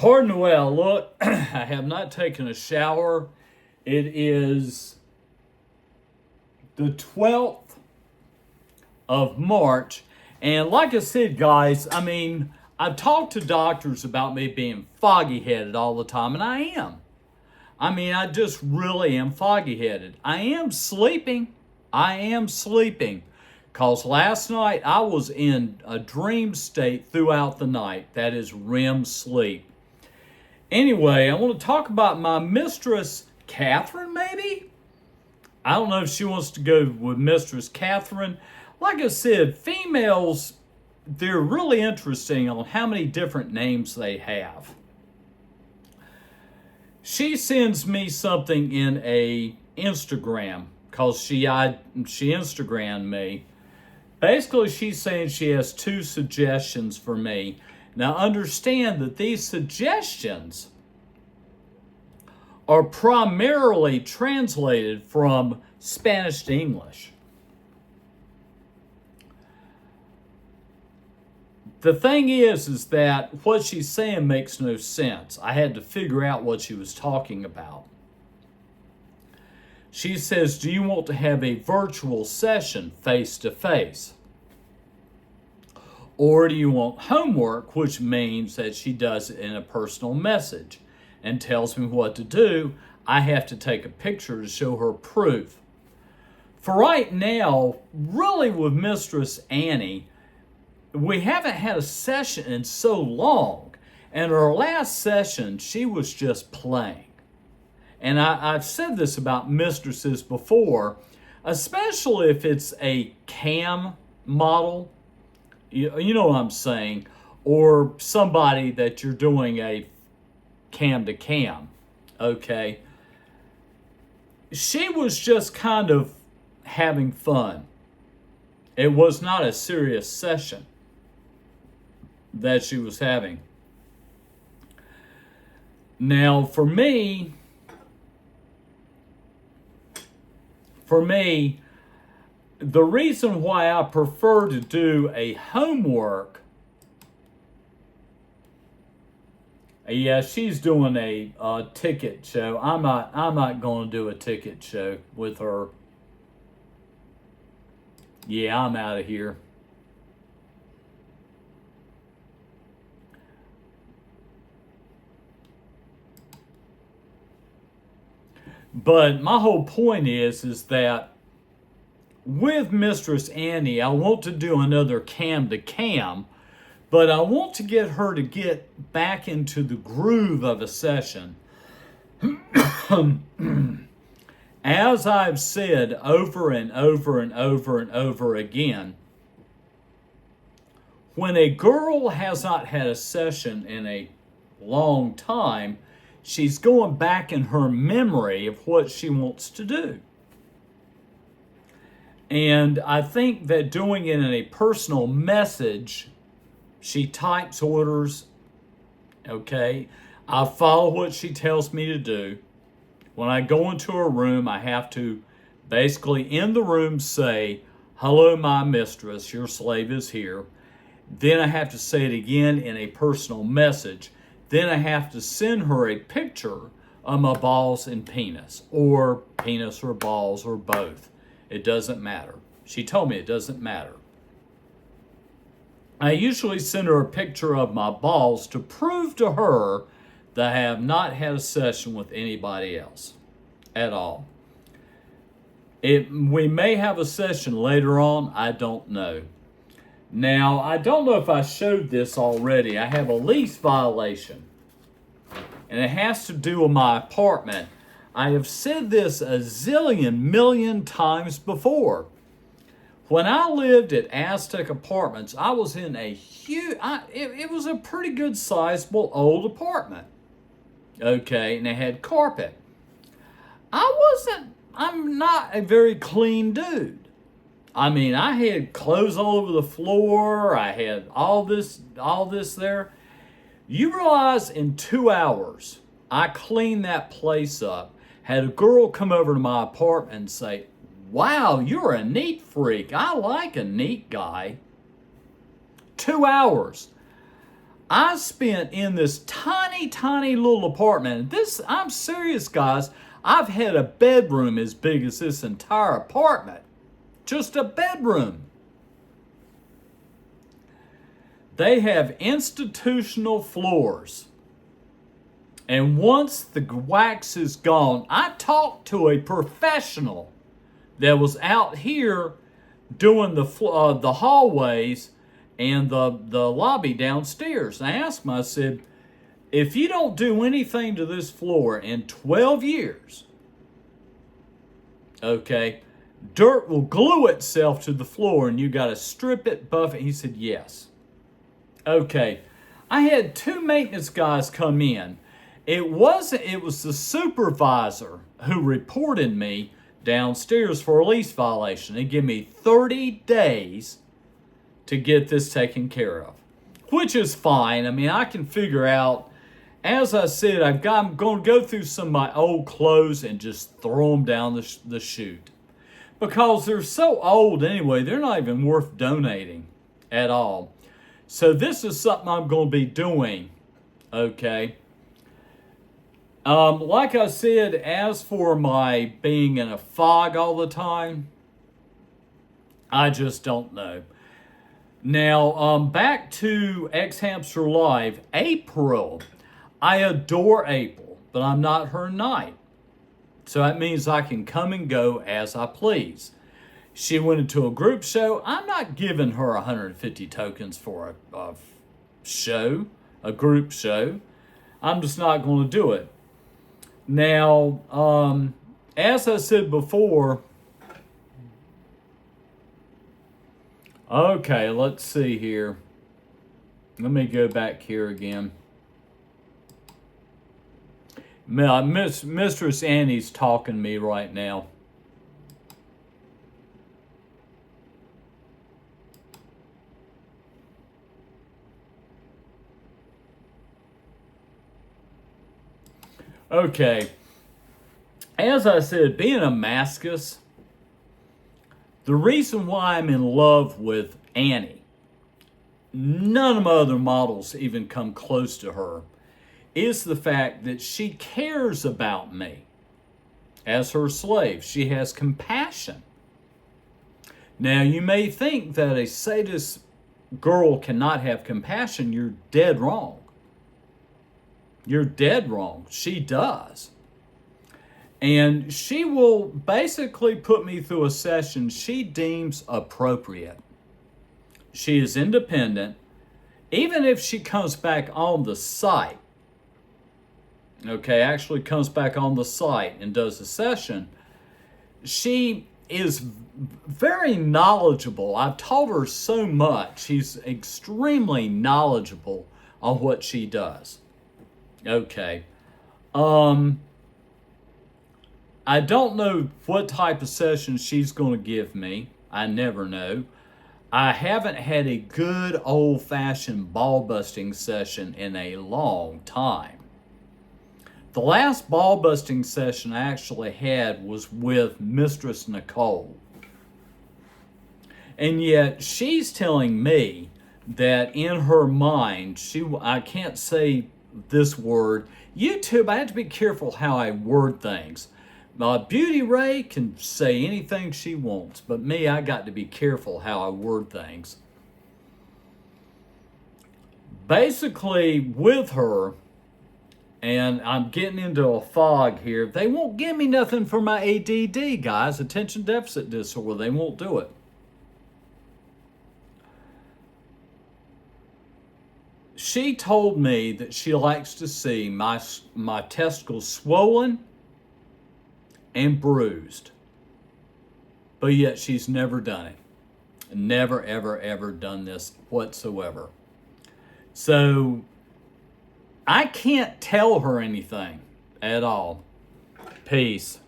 Pardon the way I look. I have not taken a shower. It is the 12th of March. And like I said, guys, I've talked to doctors about me being foggy-headed all the time, and I am. I just really am foggy-headed. I am sleeping. Because last night I was in a dream state throughout the night. That is REM sleep. Anyway, I want to talk about my mistress, Catherine, maybe? I don't know if she wants to go with Mistress Catherine. Like I said, females, they're really interesting on how many different names they have. She sends me something in a Instagram, because she Instagrammed me. Basically, she's saying she has 2 suggestions for me. Now, understand that these suggestions are primarily translated from Spanish to English. The thing is that what she's saying makes no sense. I had to figure out what she was talking about. She says, do you want to have a virtual session face-to-face? Or do you want homework, which means that she does it in a personal message and tells me what to do. I have to take a picture to show her proof. For right now, really with Mistress Annie, we haven't had a session in so long. And our last session, she was just playing. And I've said this about mistresses before, especially if it's a cam model. You know what I'm saying, or somebody that you're doing a cam to cam, okay? She was just kind of having fun. It was not a serious session that she was having. Now, for me, the reason why I prefer to do a homework, yeah, she's doing a ticket show. I'm not going to do a ticket show with her. Yeah, I'm out of here. But my whole point is that with Mistress Annie, I want to do another cam to cam, but I want to get her to get back into the groove of a session. As I've said over and over and over and over again, when a girl has not had a session in a long time, she's going back in her memory of what she wants to do. And I think that doing it in a personal message, she types orders, okay? I follow what she tells me to do. When I go into a room, I have to basically in the room say, hello, my mistress, your slave is here. Then I have to say it again in a personal message. Then I have to send her a picture of my balls and penis or balls or both. It doesn't matter. She told me it doesn't matter. I usually send her a picture of my balls to prove to her that I have not had a session with anybody else at all. We may have a session later on. I don't know. Now, I don't know if I showed this already. I have a lease violation, and it has to do with my apartment. I have said this a zillion million times before. When I lived at Aztec Apartments, I was in a huge, it was a pretty good sizable old apartment. Okay, and it had carpet. I'm not a very clean dude. I had clothes all over the floor. I had all this there. You realize in 2 hours, I cleaned that place up. Had a girl come over to my apartment and say, wow, you're a neat freak. I like a neat guy. 2 hours. I spent in this tiny, tiny little apartment. I'm serious, guys. I've had a bedroom as big as this entire apartment. Just a bedroom. They have institutional floors. And once the wax is gone, I talked to a professional that was out here doing the hallways and the lobby downstairs. I asked him, I said, if you don't do anything to this floor in 12 years, okay, dirt will glue itself to the floor and you got to strip it, buff it. He said, yes. Okay, I had 2 maintenance guys come in. It was the supervisor who reported me downstairs for a lease violation. They give me 30 days to get this taken care of, which is fine. I mean, I can figure out, as I said, I'm going to go through some of my old clothes and just throw them down the chute. Because they're so old anyway, they're not even worth donating at all. So this is something I'm going to be doing, okay? Like I said, as for my being in a fog all the time, I just don't know. Now, back to X Hamster Live. April. I adore April, but I'm not her knight. So that means I can come and go as I please. She went into a group show. I'm not giving her 150 tokens for a group show. I'm just not going to do it. Now, as I said before, okay, let's see here. Let me go back here again. Mistress Annie's talking to me right now. Okay, as I said, being a mascus, the reason why I'm in love with Annie, none of my other models even come close to her, is the fact that she cares about me as her slave. She has compassion. Now, you may think that a sadist girl cannot have compassion. You're dead wrong. You're dead wrong. She does. And she will basically put me through a session she deems appropriate. She is independent. Even if she comes back on the site, okay, actually comes back on the site and does a session, she is very knowledgeable. I've taught her so much. She's extremely knowledgeable on what she does. Okay. I don't know what type of session she's going to give me. I never know. I haven't had a good old-fashioned ball-busting session in a long time. The last ball-busting session I actually had was with Mistress Nicole. And yet she's telling me that in her mind, I can't say this word. YouTube, I have to be careful how I word things. Beauty Ray can say anything she wants, but me, I got to be careful how I word things. Basically, with her, and I'm getting into a fog here, they won't give me nothing for my ADD, guys, attention deficit disorder. They won't do it. She told me that she likes to see my testicles swollen and bruised. But yet she's never done it. Never, ever, ever done this whatsoever. So I can't tell her anything at all. Peace.